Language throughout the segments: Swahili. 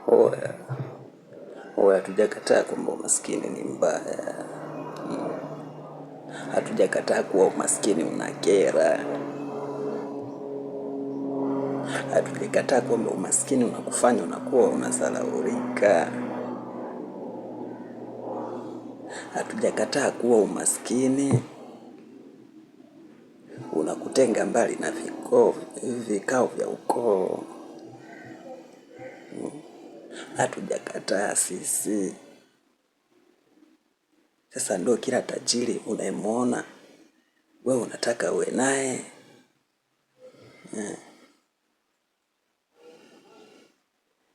Oya, hatujakataa kwamba umaskini ni mbaya. Hatujakataa kuwa umaskini unakera. Hatujakataa kwamba umaskini unakufanya unakuwa unasalaurika. Hatujakataa kuwa umaskini unakutenga mbali na vikao vya ukoo. Hatujakataa sisi. Sasa ndo kila tajiri unayemuona wewe unataka uwe naye.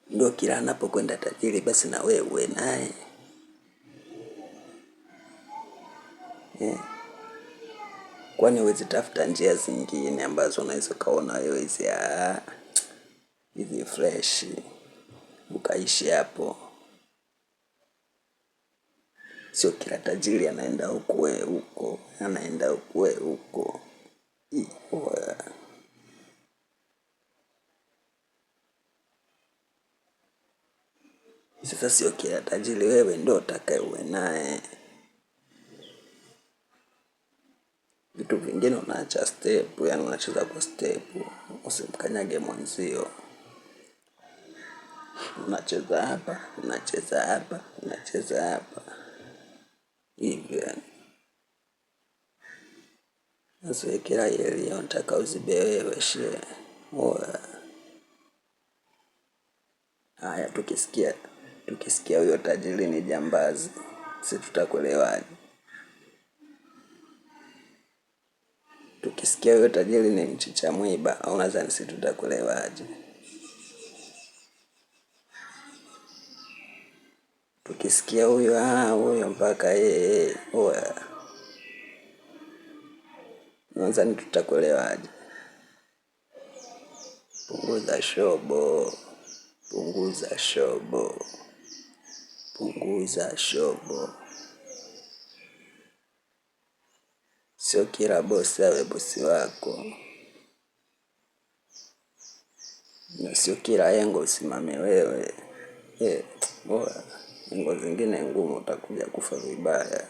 Ndo kila anapokwenda tajiri basi na wewe uwe naye. Kwani huwezi tafuta njia zingine ambazo unaweza kaona wewe hizi fresh ukaishi hapo? Sio kila tajiri anaenda huku wewe huko, anaenda huku wewe huko. Sasa sio kila tajiri wewe ndo utakaye uwe naye. Vitu vingine unaacha step, yani unacheza kwa step, usimkanyage mwenzio. Unacheza hapa, unacheza hapa, unacheza hapa. Hivyo yani. Nasiwe kila yeli unataka uzibe wewe she. Haya tukisikia huyo tajiri ni jambazi, si tutakuelewaje? Tukisikia huyo tajiri ni mchicha mwiba, unadhani si tutakuelewaje? Tukisikia huyo mpaka unadhani tutakuelewaje? Punguza shobo, punguza shobo, punguza shobo. Sio kila bosi awe bosi wako. Na sio kila engo usimame wewe. Engo zingine ngumu utakuja kufa vibaya.